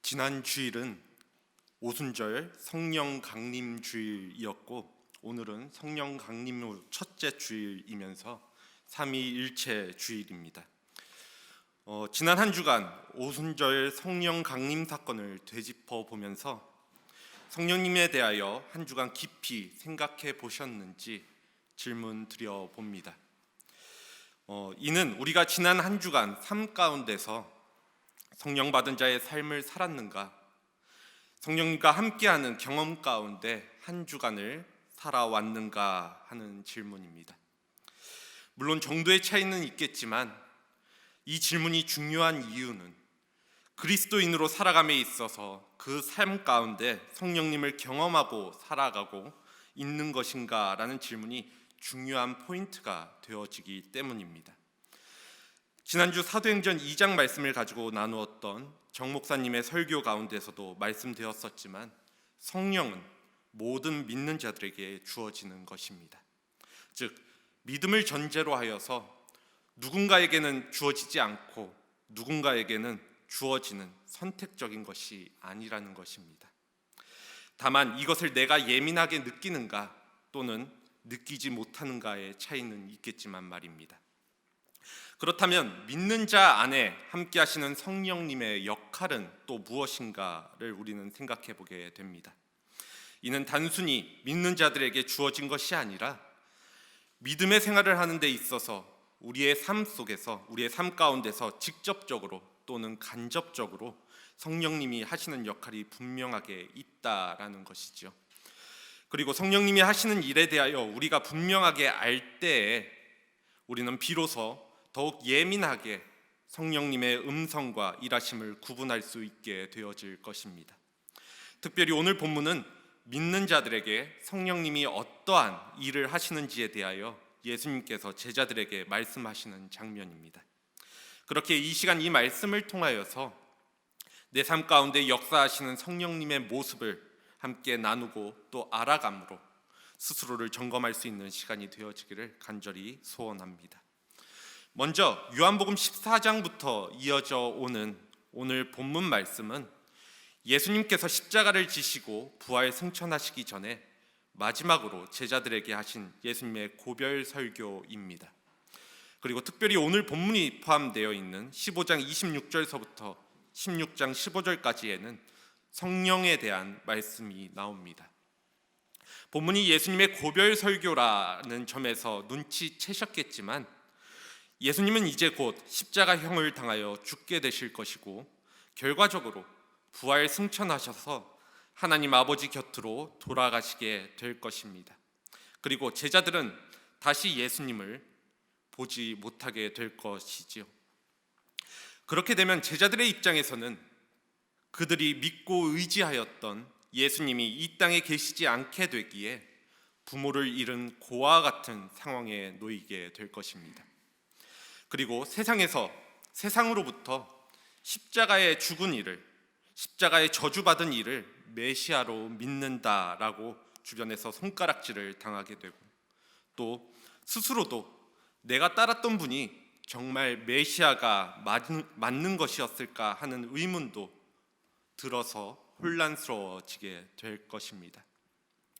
지난 주일은 오순절 성령 강림 주일이었고 오늘은 성령 강림 후 첫째 주일이면서 삼위일체 주일입니다. 지난 한 주간 오순절 성령 강림 사건을 되짚어 보면서 성령님에 대하여 한 주간 깊이 생각해 보셨는지 질문 드려 봅니다. 이는 우리가 지난 한 주간 삶 가운데서 성령 받은 자의 삶을 살았는가, 성령님과 함께하는 경험 가운데 한 주간을 살아왔는가 하는 질문입니다. 물론 정도의 차이는 있겠지만 이 질문이 중요한 이유는 그리스도인으로 살아감에 있어서 그 삶 가운데 성령님을 경험하고 살아가고 있는 것인가라는 질문이 중요한 포인트가 되어지기 때문입니다. 지난주 사도행전 2장 말씀을 가지고 나누었던 정 목사님의 설교 가운데서도 말씀되었었지만 성령은 모든 믿는 자들에게 주어지는 것입니다. 즉 믿음을 전제로 하여서 누군가에게는 주어지지 않고 누군가에게는 주어지는 선택적인 것이 아니라는 것입니다. 다만 이것을 내가 예민하게 느끼는가 또는 느끼지 못하는가의 차이는 있겠지만 말입니다. 그렇다면 믿는 자 안에 함께 하시는 성령님의 역할은 또 무엇인가를 우리는 생각해 보게 됩니다. 이는 단순히 믿는 자들에게 주어진 것이 아니라 믿음의 생활을 하는 데 있어서 우리의 삶 속에서, 우리의 삶 가운데서 직접적으로 또는 간접적으로 성령님이 하시는 역할이 분명하게 있다라는 것이죠. 그리고 성령님이 하시는 일에 대하여 우리가 분명하게 알 때에 우리는 비로소 더욱 예민하게 성령님의 음성과 일하심을 구분할 수 있게 되어질 것입니다. 특별히 오늘 본문은 믿는 자들에게 성령님이 어떠한 일을 하시는지에 대하여 예수님께서 제자들에게 말씀하시는 장면입니다. 그렇게 이 시간 이 말씀을 통하여서 내 삶 가운데 역사하시는 성령님의 모습을 함께 나누고 또 알아감으로 스스로를 점검할 수 있는 시간이 되어지기를 간절히 소원합니다. 먼저 요한복음 14장부터 이어져 오는 오늘 본문 말씀은 예수님께서 십자가를 지시고 부활 승천하시기 전에 마지막으로 제자들에게 하신 예수님의 고별 설교입니다. 그리고 특별히 오늘 본문이 포함되어 있는 15장 26절서부터 16장 15절까지에는 성령에 대한 말씀이 나옵니다. 본문이 예수님의 고별 설교라는 점에서 눈치채셨겠지만 예수님은 이제 곧 십자가형을 당하여 죽게 되실 것이고 결과적으로 부활 승천하셔서 하나님 아버지 곁으로 돌아가시게 될 것입니다. 그리고 제자들은 다시 예수님을 보지 못하게 될 것이지요. 그렇게 되면 제자들의 입장에서는 그들이 믿고 의지하였던 예수님이 이 땅에 계시지 않게 되기에 부모를 잃은 고아와 같은 상황에 놓이게 될 것입니다. 그리고 세상으로부터 십자가에 죽은 이를, 십자가에 저주받은 이를 메시아로 믿는다라고 주변에서 손가락질을 당하게 되고 또 스스로도 내가 따랐던 분이 정말 메시아가 맞는 것이었을까 하는 의문도 들어서 혼란스러워지게 될 것입니다.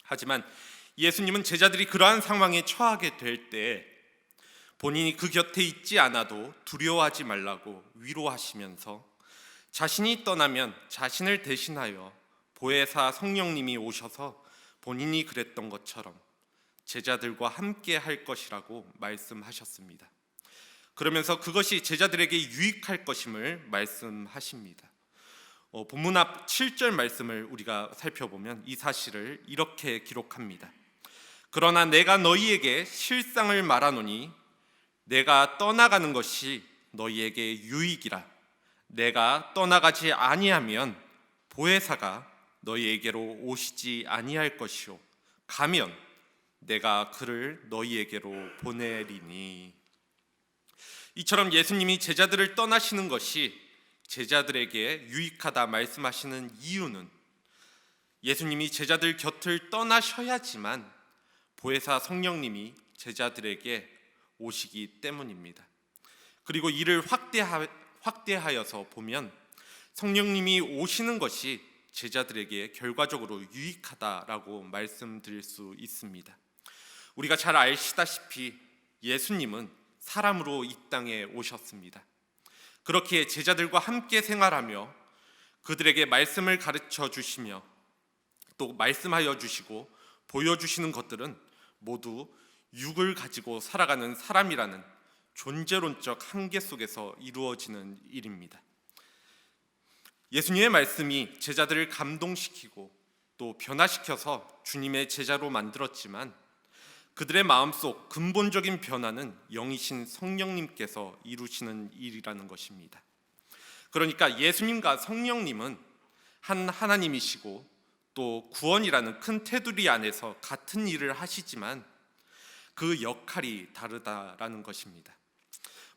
하지만 예수님은 제자들이 그러한 상황에 처하게 될 때 본인이 그 곁에 있지 않아도 두려워하지 말라고 위로하시면서 자신이 떠나면 자신을 대신하여 보혜사 성령님이 오셔서 본인이 그랬던 것처럼 제자들과 함께 할 것이라고 말씀하셨습니다. 그러면서 그것이 제자들에게 유익할 것임을 말씀하십니다. 본문 앞 7절 말씀을 우리가 살펴보면 이 사실을 이렇게 기록합니다. 그러나 내가 너희에게 실상을 말하노니 내가 떠나가는 것이 너희에게 유익이라. 내가 떠나가지 아니하면 보혜사가 너희에게로 오시지 아니할 것이요 가면 내가 그를 너희에게로 보내리니. 이처럼 예수님이 제자들을 떠나시는 것이 제자들에게 유익하다 말씀하시는 이유는 예수님이 제자들 곁을 떠나셔야지만 보혜사 성령님이 제자들에게 오시기 때문입니다. 그리고 이를 확대하여서 보면 성령님이 오시는 것이 제자들에게 결과적으로 유익하다라고 말씀드릴 수 있습니다. 우리가 잘 아시다시피 예수님은 사람으로 이 땅에 오셨습니다. 그렇기에 제자들과 함께 생활하며 그들에게 말씀을 가르쳐 주시며 또 말씀하여 주시고 보여주시는 것들은 모두 육을 가지고 살아가는 사람이라는 존재론적 한계 속에서 이루어지는 일입니다. 예수님의 말씀이 제자들을 감동시키고 또 변화시켜서 주님의 제자로 만들었지만 그들의 마음속 근본적인 변화는 영이신 성령님께서 이루시는 일이라는 것입니다. 그러니까 예수님과 성령님은 한 하나님이시고 또 구원이라는 큰 테두리 안에서 같은 일을 하시지만 그 역할이 다르다라는 것입니다.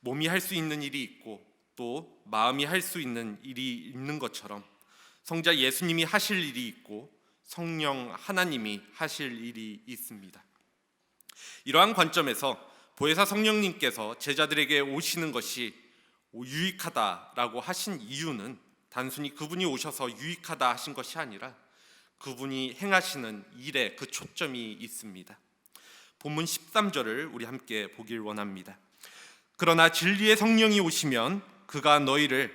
몸이 할 수 있는 일이 있고 또 마음이 할 수 있는 일이 있는 것처럼 성자 예수님이 하실 일이 있고 성령 하나님이 하실 일이 있습니다. 이러한 관점에서 보혜사 성령님께서 제자들에게 오시는 것이 유익하다라고 하신 이유는 단순히 그분이 오셔서 유익하다 하신 것이 아니라 그분이 행하시는 일에 그 초점이 있습니다. 본문 13절을 우리 함께 보길 원합니다. 그러나 진리의 성령이 오시면 그가 너희를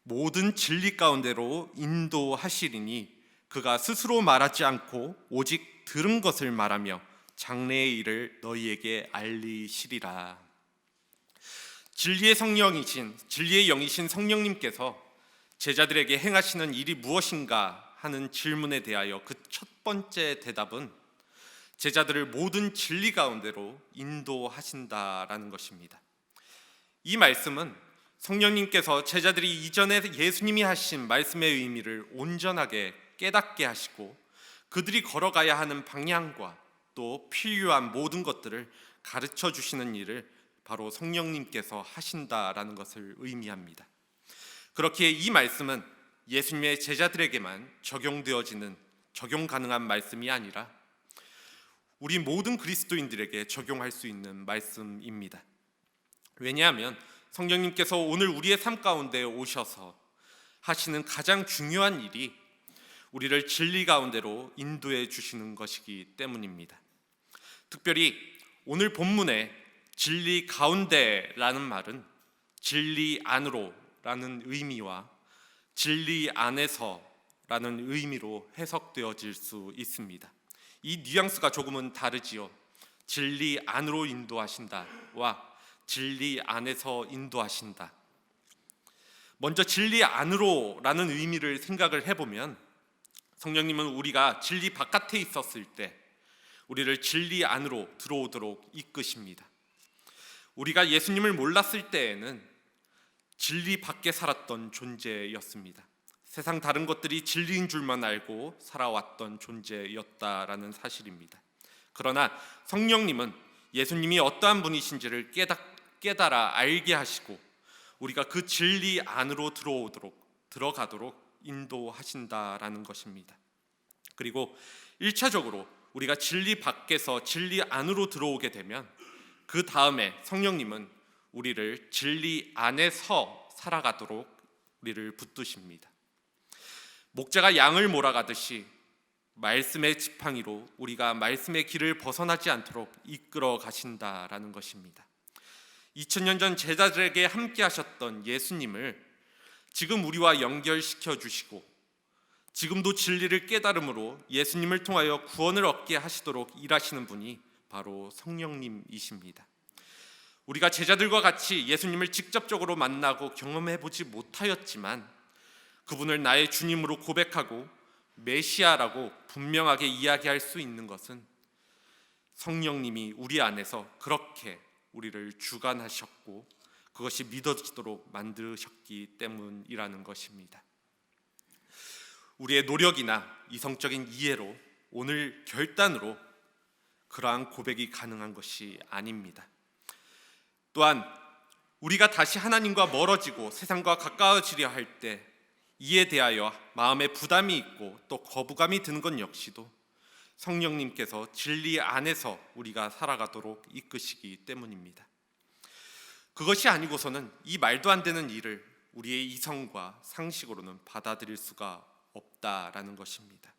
모든 진리 가운데로 인도하시리니 그가 스스로 말하지 않고 오직 들은 것을 말하며 장래의 일을 너희에게 알리시리라. 진리의 영이신 성령님께서 제자들에게 행하시는 일이 무엇인가 하는 질문에 대하여 그 첫 번째 대답은 제자들을 모든 진리 가운데로 인도하신다라는 것입니다. 이 말씀은 성령님께서 제자들이 이전에 예수님이 하신 말씀의 의미를 온전하게 깨닫게 하시고 그들이 걸어가야 하는 방향과 또 필요한 모든 것들을 가르쳐 주시는 일을 바로 성령님께서 하신다라는 것을 의미합니다. 그렇기에 이 말씀은 예수님의 제자들에게만 적용 가능한 말씀이 아니라 우리 모든 그리스도인들에게 적용할 수 있는 말씀입니다. 왜냐하면 성령님께서 오늘 우리의 삶 가운데 오셔서 하시는 가장 중요한 일이 우리를 진리 가운데로 인도해 주시는 것이기 때문입니다. 특별히 오늘 본문에 진리 가운데라는 말은 진리 안으로라는 의미와 진리 안에서라는 의미로 해석되어질 수 있습니다. 이 뉘앙스가 조금은 다르지요. 진리 안으로 인도하신다와 진리 안에서 인도하신다. 먼저 진리 안으로라는 의미를 생각을 해보면 성령님은 우리가 진리 바깥에 있었을 때 우리를 진리 안으로 들어오도록 이끄십니다. 우리가 예수님을 몰랐을 때에는 진리 밖에 살았던 존재였습니다. 세상 다른 것들이 진리인 줄만 알고 살아왔던 존재였다라는 사실입니다. 그러나 성령님은 예수님이 어떠한 분이신지를 깨달아 알게 하시고 우리가 그 진리 안으로 들어가도록 인도하신다라는 것입니다. 그리고 1차적으로 우리가 진리 밖에서 진리 안으로 들어오게 되면 그 다음에 성령님은 우리를 진리 안에서 살아가도록 우리를 붙드십니다. 목자가 양을 몰아가듯이 말씀의 지팡이로 우리가 말씀의 길을 벗어나지 않도록 이끌어 가신다라는 것입니다. 2000년 전 제자들에게 함께 하셨던 예수님을 지금 우리와 연결시켜 주시고 지금도 진리를 깨달음으로 예수님을 통하여 구원을 얻게 하시도록 일하시는 분이 바로 성령님이십니다. 우리가 제자들과 같이 예수님을 직접적으로 만나고 경험해보지 못하였지만 그분을 나의 주님으로 고백하고 메시아라고 분명하게 이야기할 수 있는 것은 성령님이 우리 안에서 그렇게 우리를 주관하셨고 그것이 믿어지도록 만드셨기 때문이라는 것입니다. 우리의 노력이나 이성적인 이해로 오늘 결단으로 그러한 고백이 가능한 것이 아닙니다. 또한 우리가 다시 하나님과 멀어지고 세상과 가까워지려 할 때 이에 대하여 마음에 부담이 있고 또 거부감이 드는 것 역시도 성령님께서 진리 안에서 우리가 살아가도록 이끄시기 때문입니다. 그것이 아니고서는 이 말도 안 되는 일을 우리의 이성과 상식으로는 받아들일 수가 없다라는 것입니다.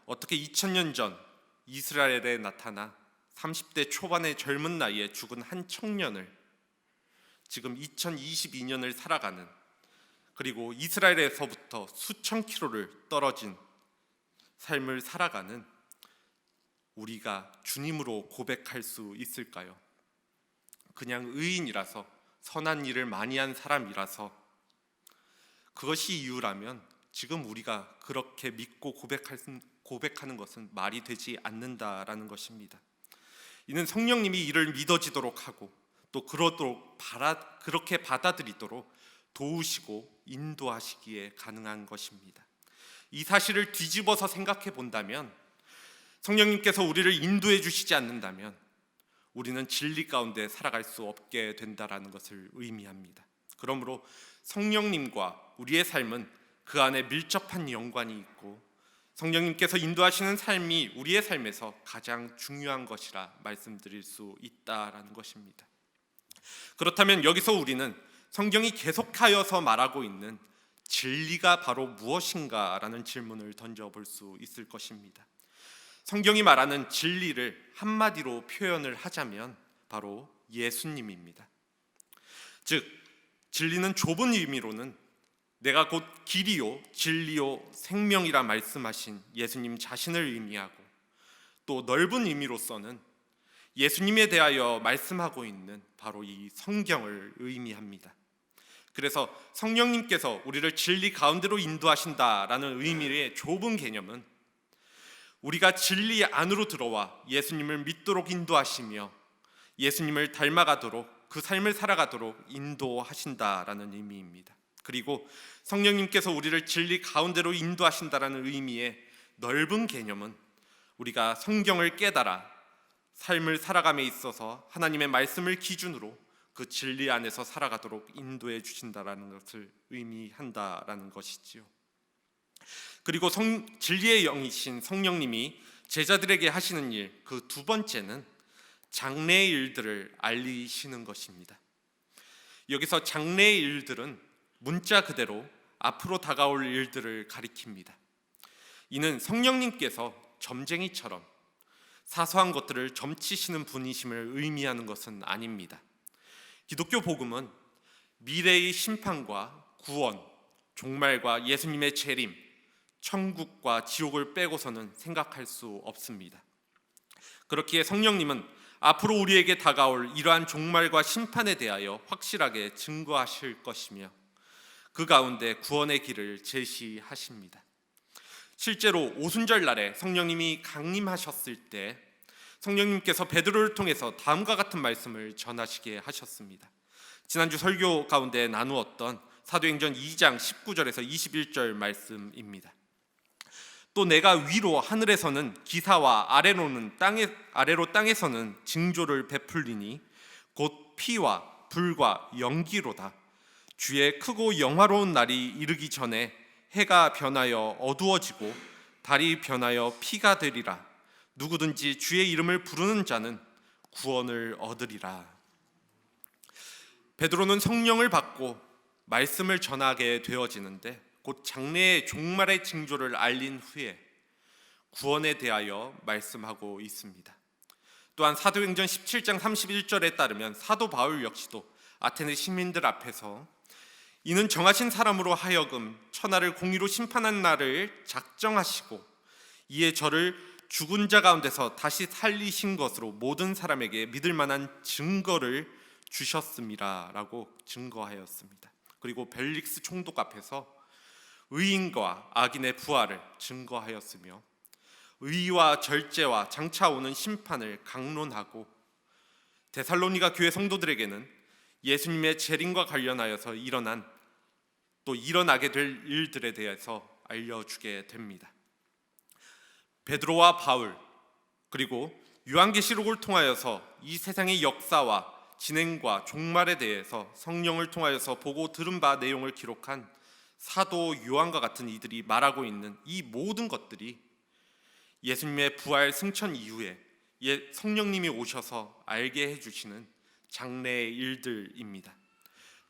어떻게 2000년 전 이스라엘에 나타나 30대 초반의 젊은 나이에 죽은 한 청년을 지금 2022년을 살아가는, 그리고 이스라엘에서부터 수천 킬로를 떨어진 삶을 살아가는 우리가 주님으로 고백할 수 있을까요? 그냥 의인이라서, 선한 일을 많이 한 사람이라서, 그것이 이유라면 지금 우리가 그렇게 믿고 고백하는 것은 말이 되지 않는다라는 것입니다. 이는 성령님이 이를 믿어지도록 하고 또 그렇게 받아들이도록 도우시고 인도하시기에 가능한 것입니다. 이 사실을 뒤집어서 생각해 본다면, 성령님께서 우리를 인도해 주시지 않는다면 우리는 진리 가운데 살아갈 수 없게 된다라는 것을 의미합니다. 그러므로 성령님과 우리의 삶은 그 안에 밀접한 연관이 있고, 성령님께서 인도하시는 삶이 우리의 삶에서 가장 중요한 것이라 말씀드릴 수 있다라는 것입니다. 그렇다면 여기서 우리는 성경이 계속하여서 말하고 있는 진리가 바로 무엇인가라는 질문을 던져볼 수 있을 것입니다. 성경이 말하는 진리를 한마디로 표현을 하자면 바로 예수님입니다. 즉, 진리는 좁은 의미로는 내가 곧 길이요 진리요 생명이라 말씀하신 예수님 자신을 의미하고, 또 넓은 의미로서는 예수님에 대하여 말씀하고 있는 바로 이 성경을 의미합니다. 그래서 성령님께서 우리를 진리 가운데로 인도하신다라는 의미의 좁은 개념은 우리가 진리 안으로 들어와 예수님을 믿도록 인도하시며 예수님을 닮아가도록 그 삶을 살아가도록 인도하신다라는 의미입니다. 그리고 성령님께서 우리를 진리 가운데로 인도하신다라는 의미의 넓은 개념은 우리가 성경을 깨달아 삶을 살아감에 있어서 하나님의 말씀을 기준으로 그 진리 안에서 살아가도록 인도해 주신다라는 것을 의미한다라는 것이지요. 그리고 진리의 영이신 성령님이 제자들에게 하시는 일, 그 두 번째는 장래의 일들을 알리시는 것입니다. 여기서 장래의 일들은 문자 그대로 앞으로 다가올 일들을 가리킵니다. 이는 성령님께서 점쟁이처럼 사소한 것들을 점치시는 분이심을 의미하는 것은 아닙니다. 기독교 복음은 미래의 심판과 구원, 종말과 예수님의 재림, 천국과 지옥을 빼고서는 생각할 수 없습니다. 그렇기에 성령님은 앞으로 우리에게 다가올 이러한 종말과 심판에 대하여 확실하게 증거하실 것이며 그 가운데 구원의 길을 제시하십니다. 실제로 오순절 날에 성령님이 강림하셨을 때 성령님께서 베드로를 통해서 다음과 같은 말씀을 전하시게 하셨습니다. 지난주 설교 가운데 나누었던 사도행전 2장 19절에서 21절 말씀입니다. 또 내가 위로 하늘에서는 기사와 아래로 땅에서는 징조를 베풀리니 곧 피와 불과 연기로다. 주의 크고 영화로운 날이 이르기 전에 해가 변하여 어두워지고 달이 변하여 피가 되리라. 누구든지 주의 이름을 부르는 자는 구원을 얻으리라. 베드로는 성령을 받고 말씀을 전하게 되어지는데 곧 장래의 종말의 징조를 알린 후에 구원에 대하여 말씀하고 있습니다. 또한 사도행전 17장 31절에 따르면 사도 바울 역시도 아테네 시민들 앞에서 이는 정하신 사람으로 하여금 천하를 공의로 심판한 날을 작정하시고 이에 저를 죽은 자 가운데서 다시 살리신 것으로 모든 사람에게 믿을 만한 증거를 주셨습니다 라고 증거하였습니다. 그리고 벨릭스 총독 앞에서 의인과 악인의 부활을 증거하였으며 의와 절제와 장차 오는 심판을 강론하고 데살로니가 교회 성도들에게는 예수님의 재림과 관련하여서 일어나게 될 일들에 대해서 알려주게 됩니다. 베드로와 바울 그리고 요한계시록을 통하여서 이 세상의 역사와 진행과 종말에 대해서 성령을 통하여서 보고 들은 바 내용을 기록한 사도 요한과 같은 이들이 말하고 있는 이 모든 것들이 예수님의 부활 승천 이후에 성령님이 오셔서 알게 해주시는 장래의 일들입니다.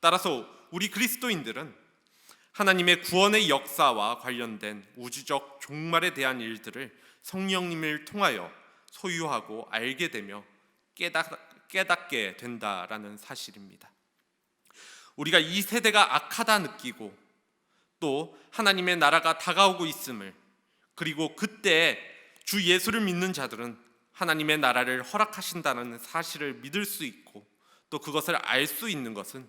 따라서 우리 그리스도인들은 하나님의 구원의 역사와 관련된 우주적 종말에 대한 일들을 성령님을 통하여 소유하고 알게 되며 깨닫게 된다라는 사실입니다. 우리가 이 세대가 악하다 느끼고 또 하나님의 나라가 다가오고 있음을, 그리고 그때 주 예수를 믿는 자들은 하나님의 나라를 허락하신다는 사실을 믿을 수 있고 또 그것을 알 수 있는 것은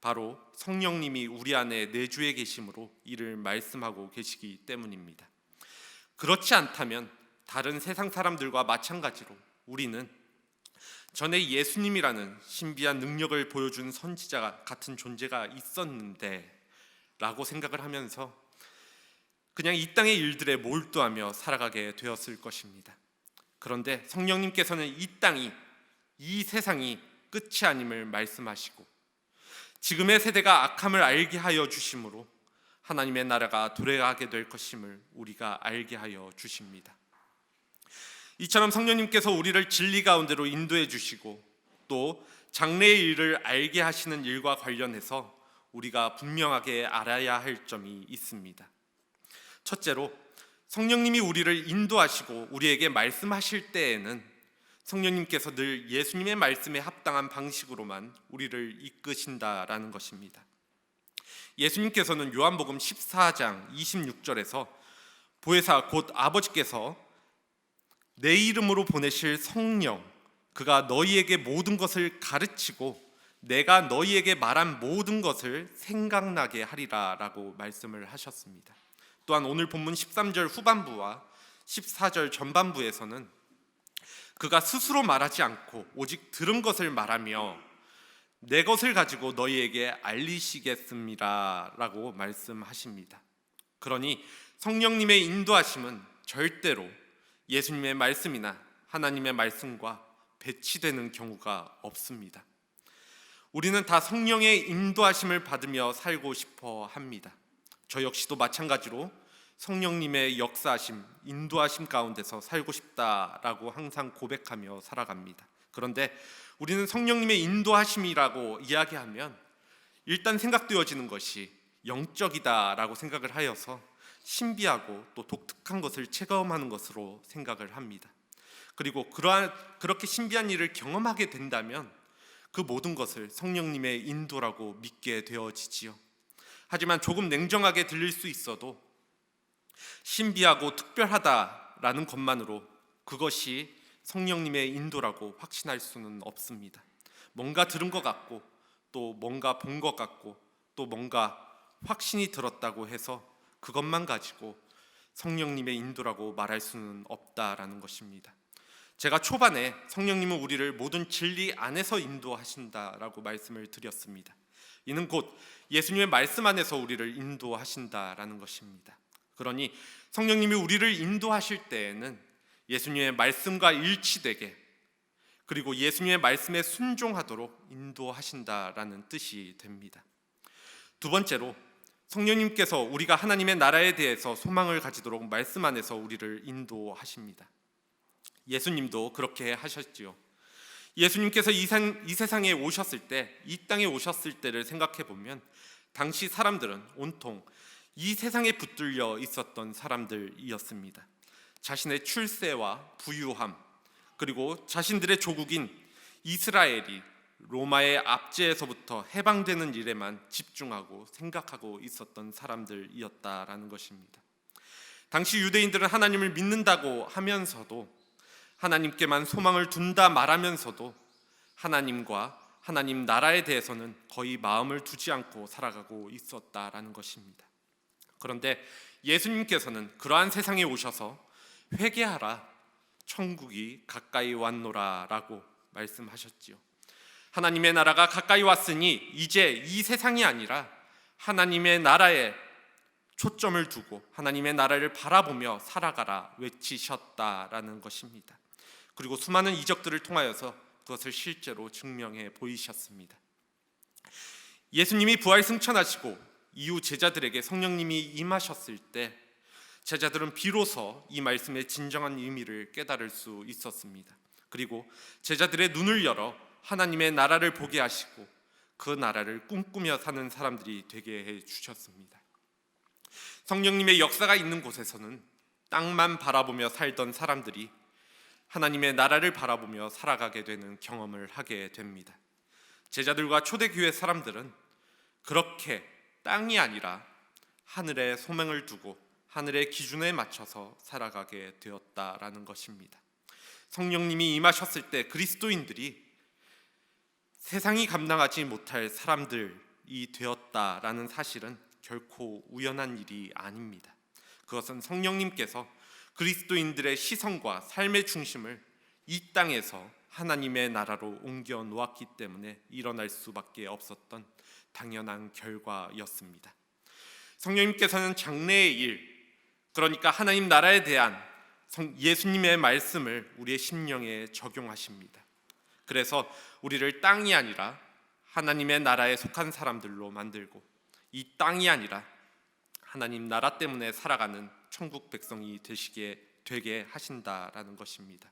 바로 성령님이 우리 안에 내주해 계심으로 이를 말씀하고 계시기 때문입니다. 그렇지 않다면 다른 세상 사람들과 마찬가지로 우리는 전에 예수님이라는 신비한 능력을 보여준 선지자 같은 존재가 있었는데 라고 생각을 하면서 그냥 이 땅의 일들에 몰두하며 살아가게 되었을 것입니다. 그런데 성령님께서는 이 땅이, 이 세상이 끝이 아님을 말씀하시고 지금의 세대가 악함을 알게 하여 주심으로 하나님의 나라가 도래하게 될 것임을 우리가 알게 하여 주십니다. 이처럼 성령님께서 우리를 진리 가운데로 인도해 주시고 또 장래의 일을 알게 하시는 일과 관련해서 우리가 분명하게 알아야 할 점이 있습니다. 첫째로, 성령님이 우리를 인도하시고 우리에게 말씀하실 때에는 성령님께서 늘 예수님의 말씀에 합당한 방식으로만 우리를 이끄신다라는 것입니다. 예수님께서는 요한복음 14장 26절에서 보혜사 곧 아버지께서 내 이름으로 보내실 성령, 그가 너희에게 모든 것을 가르치고 내가 너희에게 말한 모든 것을 생각나게 하리라 라고 말씀을 하셨습니다. 또한 오늘 본문 13절 후반부와 14절 전반부에서는 그가 스스로 말하지 않고 오직 들은 것을 말하며 내 것을 가지고 너희에게 알리시겠습니다 라고 말씀하십니다. 그러니 성령님의 인도하심은 절대로 예수님의 말씀이나 하나님의 말씀과 배치되는 경우가 없습니다. 우리는 다 성령의 인도하심을 받으며 살고 싶어 합니다. 저 역시도 마찬가지로 성령님의 역사하심, 인도하심 가운데서 살고 싶다라고 항상 고백하며 살아갑니다. 그런데 우리는 성령님의 인도하심이라고 이야기하면 일단 생각되어지는 것이 영적이다라고 생각을 하여서 신비하고 또 독특한 것을 체험하는 것으로 생각을 합니다. 그리고 그렇게 신비한 일을 경험하게 된다면 그 모든 것을 성령님의 인도라고 믿게 되어지지요. 하지만 조금 냉정하게 들릴 수 있어도 신비하고 특별하다라는 것만으로 그것이 성령님의 인도라고 확신할 수는 없습니다. 뭔가 들은 것 같고 또 뭔가 본 것 같고 또 뭔가 확신이 들었다고 해서 그것만 가지고 성령님의 인도라고 말할 수는 없다라는 것입니다. 제가 초반에 성령님은 우리를 모든 진리 안에서 인도하신다라고 말씀을 드렸습니다. 이는 곧 예수님의 말씀 안에서 우리를 인도하신다라는 것입니다. 그러니 성령님이 우리를 인도하실 때에는 예수님의 말씀과 일치되게 그리고 예수님의 말씀에 순종하도록 인도하신다라는 뜻이 됩니다. 두 번째로, 성령님께서 우리가 하나님의 나라에 대해서 소망을 가지도록 말씀 안에서 우리를 인도하십니다. 예수님도 그렇게 하셨지요. 예수님께서 이 세상에 오셨을 때, 이 땅에 오셨을 때를 생각해 보면 당시 사람들은 온통 이 세상에 붙들려 있었던 사람들이었습니다. 자신의 출세와 부유함, 그리고 자신들의 조국인 이스라엘이 로마의 압제에서부터 해방되는 일에만 집중하고 생각하고 있었던 사람들이었다라는 것입니다. 당시 유대인들은 하나님을 믿는다고 하면서도 하나님께만 소망을 둔다 말하면서도 하나님과 하나님 나라에 대해서는 거의 마음을 두지 않고 살아가고 있었다라는 것입니다. 그런데 예수님께서는 그러한 세상에 오셔서 회개하라, 천국이 가까이 왔노라 라고 말씀하셨지요. 하나님의 나라가 가까이 왔으니 이제 이 세상이 아니라 하나님의 나라에 초점을 두고 하나님의 나라를 바라보며 살아가라 외치셨다라는 것입니다. 그리고 수많은 이적들을 통하여서 그것을 실제로 증명해 보이셨습니다. 예수님이 부활 승천하시고 이후 제자들에게 성령님이 임하셨을 때 제자들은 비로소 이 말씀의 진정한 의미를 깨달을 수 있었습니다. 그리고 제자들의 눈을 열어 하나님의 나라를 보게 하시고 그 나라를 꿈꾸며 사는 사람들이 되게 해 주셨습니다. 성령님의 역사가 있는 곳에서는 땅만 바라보며 살던 사람들이 하나님의 나라를 바라보며 살아가게 되는 경험을 하게 됩니다. 제자들과 초대교회 사람들은 그렇게 땅이 아니라 하늘에 소망을 두고 하늘의 기준에 맞춰서 살아가게 되었다라는 것입니다. 성령님이 임하셨을 때 그리스도인들이 세상이 감당하지 못할 사람들이 되었다라는 사실은 결코 우연한 일이 아닙니다. 그것은 성령님께서 그리스도인들의 시선과 삶의 중심을 이 땅에서 하나님의 나라로 옮겨 놓았기 때문에 일어날 수밖에 없었던 당연한 결과였습니다. 성령님께서는 장래의 일, 그러니까 하나님 나라에 대한 예수님의 말씀을 우리의 심령에 적용하십니다. 그래서 우리를 땅이 아니라 하나님의 나라에 속한 사람들로 만들고 이 땅이 아니라 하나님 나라 때문에 살아가는 천국 백성이 되게 하신다라는 것입니다.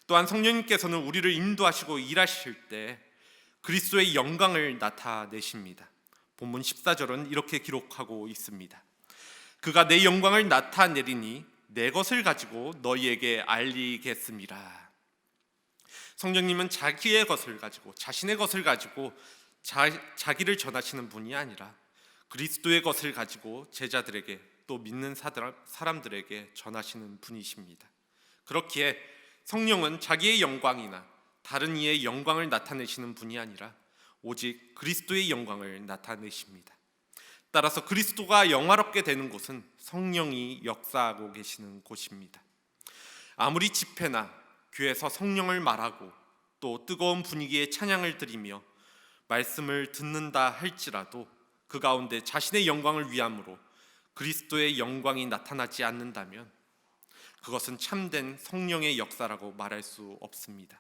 또한 성령님께서는 우리를 인도하시고 일하실 때 그리스도의 영광을 나타내십니다. 본문 14절은 이렇게 기록하고 있습니다. 그가 내 영광을 나타내리니 내 것을 가지고 너희에게 알리겠음이라. 성령님은 자기의 것을 가지고 자신의 것을 가지고 자기를 전하시는 분이 아니라 그리스도의 것을 가지고 제자들에게 또 믿는 사람들에게 전하시는 분이십니다. 그렇기에 성령은 자기의 영광이나 다른 이의 영광을 나타내시는 분이 아니라 오직 그리스도의 영광을 나타내십니다. 따라서 그리스도가 영화롭게 되는 곳은 성령이 역사하고 계시는 곳입니다. 아무리 집회나 교회에서 성령을 말하고 또 뜨거운 분위기에 찬양을 드리며 말씀을 듣는다 할지라도 그 가운데 자신의 영광을 위함으로 그리스도의 영광이 나타나지 않는다면 그것은 참된 성령의 역사라고 말할 수 없습니다.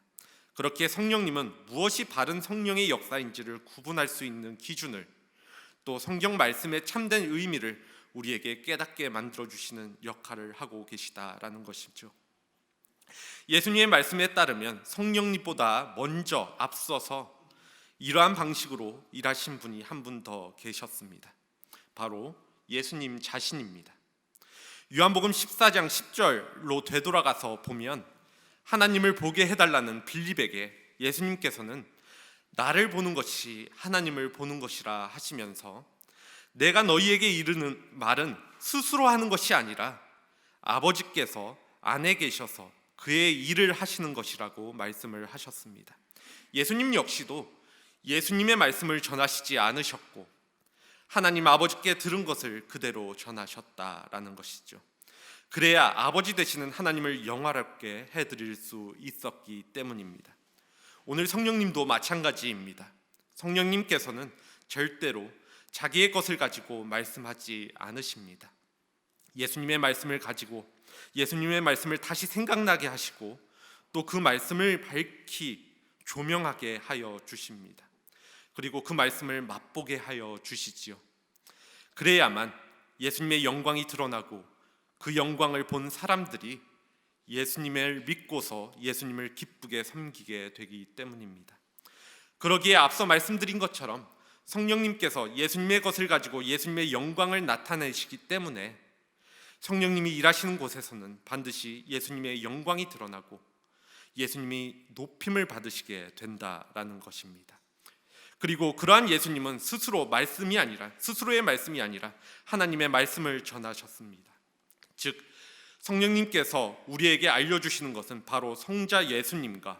그렇기에 성령님은 무엇이 바른 성령의 역사인지를 구분할 수 있는 기준을 또 성경 말씀의 참된 의미를 우리에게 깨닫게 만들어주시는 역할을 하고 계시다라는 것이죠. 예수님의 말씀에 따르면 성령님보다 먼저 앞서서 이러한 방식으로 일하신 분이 한 분 더 계셨습니다. 바로 예수님 자신입니다. 요한복음 14장 10절로 되돌아가서 보면 하나님을 보게 해달라는 빌립에게 예수님께서는 나를 보는 것이 하나님을 보는 것이라 하시면서 내가 너희에게 이르는 말은 스스로 하는 것이 아니라 아버지께서 안에 계셔서 그의 일을 하시는 것이라고 말씀을 하셨습니다. 예수님 역시도 예수님의 말씀을 전하시지 않으셨고 하나님 아버지께 들은 것을 그대로 전하셨다라는 것이죠. 그래야 아버지 되시는 하나님을 영화롭게 해드릴 수 있었기 때문입니다. 오늘 성령님도 마찬가지입니다. 성령님께서는 절대로 자기의 것을 가지고 말씀하지 않으십니다. 예수님의 말씀을 가지고 예수님의 말씀을 다시 생각나게 하시고 또 그 말씀을 밝히 조명하게 하여 주십니다. 그리고 그 말씀을 맛보게 하여 주시지요. 그래야만 예수님의 영광이 드러나고 그 영광을 본 사람들이 예수님을 믿고서 예수님을 기쁘게 섬기게 되기 때문입니다. 그러기에 앞서 말씀드린 것처럼 성령님께서 예수님의 것을 가지고 예수님의 영광을 나타내시기 때문에 성령님이 일하시는 곳에서는 반드시 예수님의 영광이 드러나고 예수님이 높임을 받으시게 된다라는 것입니다. 그리고 그러한 예수님은 스스로의 말씀이 아니라 하나님의 말씀을 전하셨습니다. 즉 성령님께서 우리에게 알려주시는 것은 바로 성자 예수님과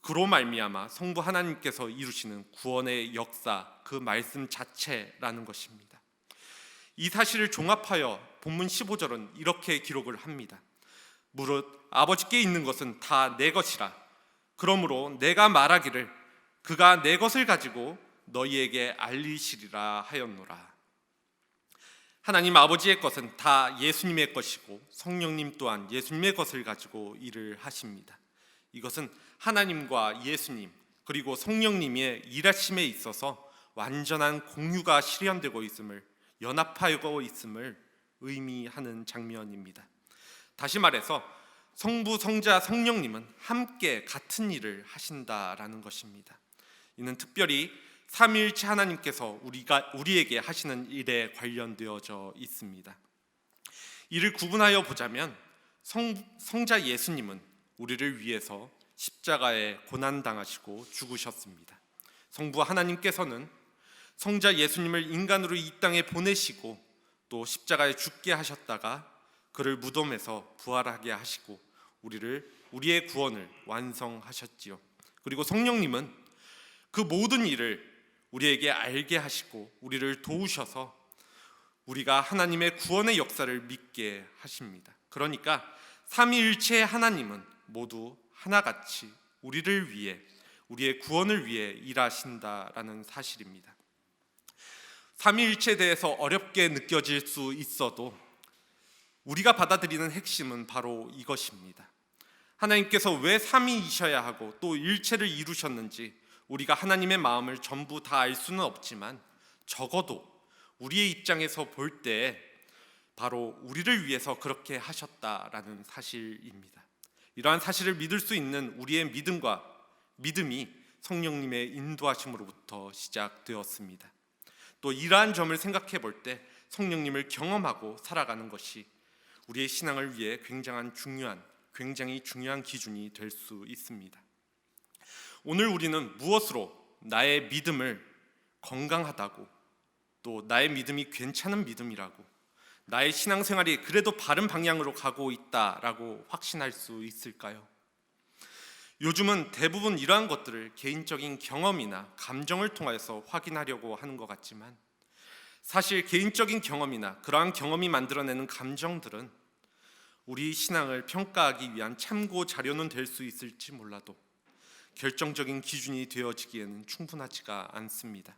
그로 말미암아 성부 하나님께서 이루시는 구원의 역사, 그 말씀 자체라는 것입니다. 이 사실을 종합하여 본문 15절은 이렇게 기록을 합니다. 무릇 아버지께 있는 것은 다 내 것이라. 그러므로 내가 말하기를 그가 내 것을 가지고 너희에게 알리시리라 하였노라. 하나님 아버지의 것은 다 예수님의 것이고 성령님 또한 예수님의 것을 가지고 일을 하십니다. 이것은 하나님과 예수님 그리고 성령님의 일하심에 있어서 완전한 공유가 실현되고 있음을, 연합하고 있음을 의미하는 장면입니다. 다시 말해서 성부, 성자, 성령님은 함께 같은 일을 하신다라는 것입니다. 이는 특별히 삼위일체 하나님께서 우리에게 하시는 일에 관련되어져 있습니다. 이를 구분하여 보자면 성자 예수님은 우리를 위해서 십자가에 고난당하시고 죽으셨습니다. 성부 하나님께서는 성자 예수님을 인간으로 이 땅에 보내시고 또 십자가에 죽게 하셨다가 그를 무덤에서 부활하게 하시고 우리의 구원을 완성하셨지요. 그리고 성령님은 그 모든 일을 우리에게 알게 하시고 우리를 도우셔서 우리가 하나님의 구원의 역사를 믿게 하십니다. 그러니까 삼위일체의 하나님은 모두 하나같이 우리를 위해, 우리의 구원을 위해 일하신다라는 사실입니다. 삼위일체에 대해서 어렵게 느껴질 수 있어도 우리가 받아들이는 핵심은 바로 이것입니다. 하나님께서 왜 삼위이셔야 하고 또 일체를 이루셨는지 우리가 하나님의 마음을 전부 다 알 수는 없지만 적어도 우리의 입장에서 볼 때 바로 우리를 위해서 그렇게 하셨다라는 사실입니다. 이러한 사실을 믿을 수 있는 우리의 믿음이 성령님의 인도하심으로부터 시작되었습니다. 또 이러한 점을 생각해 볼 때 성령님을 경험하고 살아가는 것이 우리의 신앙을 위해 굉장히 중요한 기준이 될 수 있습니다. 오늘 우리는 무엇으로 나의 믿음을 건강하다고, 또 나의 믿음이 괜찮은 믿음이라고, 나의 신앙생활이 그래도 바른 방향으로 가고 있다라고 확신할 수 있을까요? 요즘은 대부분 이러한 것들을 개인적인 경험이나 감정을 통해서 확인하려고 하는 것 같지만 사실 개인적인 경험이나 그러한 경험이 만들어내는 감정들은 우리 신앙을 평가하기 위한 참고 자료는 될 수 있을지 몰라도 결정적인 기준이 되어지기에는 충분하지가 않습니다.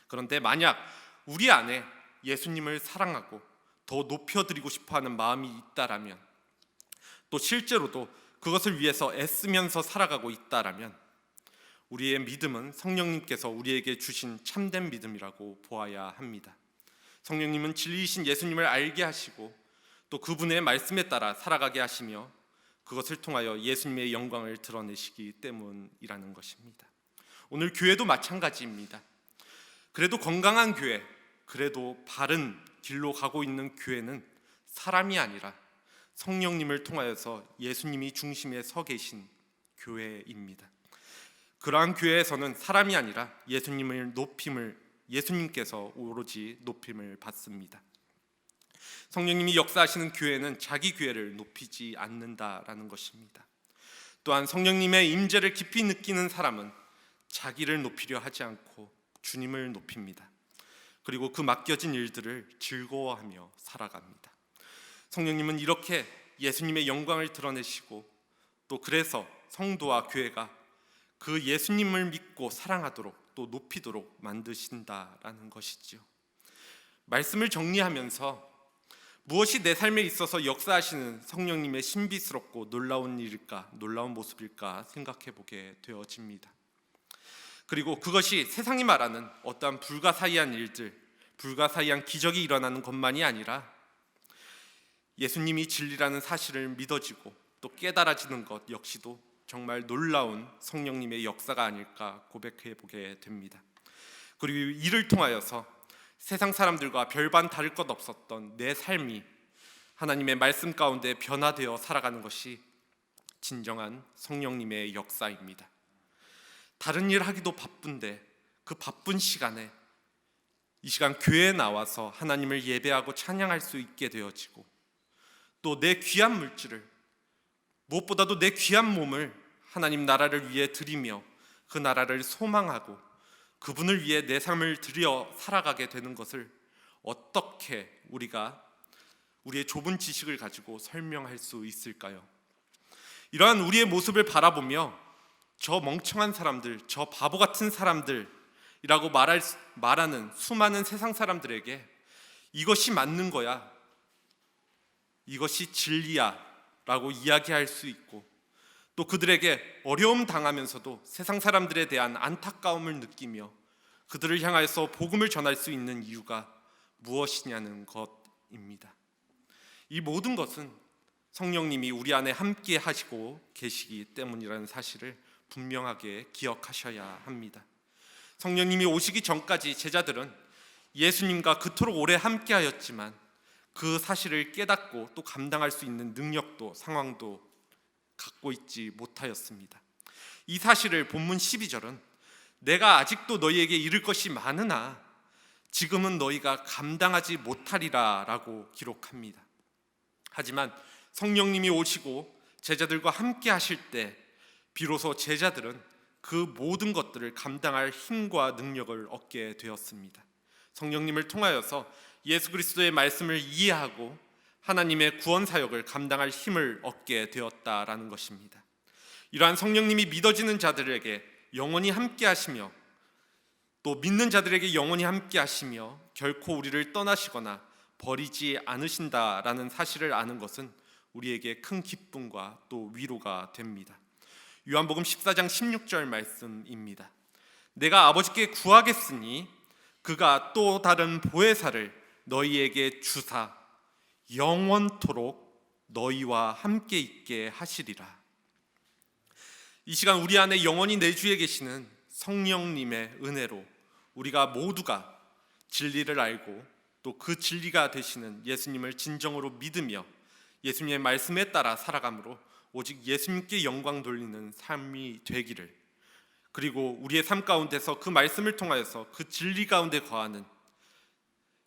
그런데 만약 우리 안에 예수님을 사랑하고 더 높여드리고 싶어하는 마음이 있다라면, 또 실제로도 그것을 위해서 애쓰면서 살아가고 있다라면 우리의 믿음은 성령님께서 우리에게 주신 참된 믿음이라고 보아야 합니다. 성령님은 진리이신 예수님을 알게 하시고 또 그분의 말씀에 따라 살아가게 하시며 그것을 통하여 예수님의 영광을 드러내시기 때문이라는 것입니다. 오늘 교회도 마찬가지입니다. 그래도 건강한 교회, 그래도 바른 길로 가고 있는 교회는 사람이 아니라 성령님을 통하여서 예수님이 중심에 서 계신 교회입니다. 그러한 교회에서는 사람이 아니라 예수님께서 오로지 높임을 받습니다. 성령님이 역사하시는 교회는 자기 교회를 높이지 않는다라는 것입니다. 또한 성령님의 임재를 깊이 느끼는 사람은 자기를 높이려 하지 않고 주님을 높입니다. 그리고 그 맡겨진 일들을 즐거워하며 살아갑니다. 성령님은 이렇게 예수님의 영광을 드러내시고 또 그래서 성도와 교회가 그 예수님을 믿고 사랑하도록 또 높이도록 만드신다라는 것이지요. 말씀을 정리하면서 무엇이 내 삶에 있어서 역사하시는 성령님의 신비스럽고 놀라운 일일까, 놀라운 모습일까 생각해 보게 되어집니다. 그리고 그것이 세상이 말하는 어떠한 불가사의한 일들, 불가사의한 기적이 일어나는 것만이 아니라 예수님이 진리라는 사실을 믿어지고 또 깨달아지는 것 역시도 정말 놀라운 성령님의 역사가 아닐까 고백해 보게 됩니다. 그리고 이를 통하여서 세상 사람들과 별반 다를 것 없었던 내 삶이 하나님의 말씀 가운데 변화되어 살아가는 것이 진정한 성령님의 역사입니다. 다른 일 하기도 바쁜데 그 바쁜 시간에 이 시간 교회에 나와서 하나님을 예배하고 찬양할 수 있게 되어지고 또 내 귀한 물질을, 무엇보다도 내 귀한 몸을 하나님 나라를 위해 드리며 그 나라를 소망하고 그분을 위해 내 삶을 드려 살아가게 되는 것을 어떻게 우리가 우리의 좁은 지식을 가지고 설명할 수 있을까요? 이러한 우리의 모습을 바라보며 저 멍청한 사람들, 저 바보 같은 사람들이라고 말하는 수많은 세상 사람들에게 이것이 맞는 거야, 이것이 진리야 라고 이야기할 수 있고 또 그들에게 어려움 당하면서도 세상 사람들에 대한 안타까움을 느끼며 그들을 향해서 복음을 전할 수 있는 이유가 무엇이냐는 것입니다. 이 모든 것은 성령님이 우리 안에 함께 하시고 계시기 때문이라는 사실을 분명하게 기억하셔야 합니다. 성령님이 오시기 전까지 제자들은 예수님과 그토록 오래 함께하였지만 그 사실을 깨닫고 또 감당할 수 있는 능력도 상황도 갖고 있지 못하였습니다. 이 사실을 본문 12절은 내가 아직도 너희에게 이를 것이 많으나 지금은 너희가 감당하지 못하리라 라고 기록합니다. 하지만 성령님이 오시고 제자들과 함께 하실 때 비로소 제자들은 그 모든 것들을 감당할 힘과 능력을 얻게 되었습니다. 성령님을 통하여서 예수 그리스도의 말씀을 이해하고 하나님의 구원 사역을 감당할 힘을 얻게 되었다라는 것입니다. 이러한 성령님이 믿어지는 자들에게 영원히 함께 하시며 또 믿는 자들에게 영원히 함께 하시며 결코 우리를 떠나시거나 버리지 않으신다라는 사실을 아는 것은 우리에게 큰 기쁨과 또 위로가 됩니다. 요한복음 14장 16절 말씀입니다. 내가 아버지께 구하겠으니 그가 또 다른 보혜사를 너희에게 주사 영원토록 너희와 함께 있게 하시리라. 이 시간 우리 안에 영원히 내주에 계시는 성령님의 은혜로 우리가 모두가 진리를 알고 또 그 진리가 되시는 예수님을 진정으로 믿으며 예수님의 말씀에 따라 살아감으로 오직 예수님께 영광 돌리는 삶이 되기를, 그리고 우리의 삶 가운데서 그 말씀을 통하여서 그 진리 가운데 거하는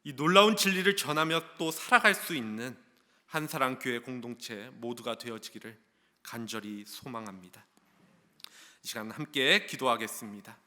이 놀라운 진리를 전하며 또 살아갈 수 있는 한사랑 교회 공동체 모두가 되어지기를 간절히 소망합니다. 이 시간 함께 기도하겠습니다.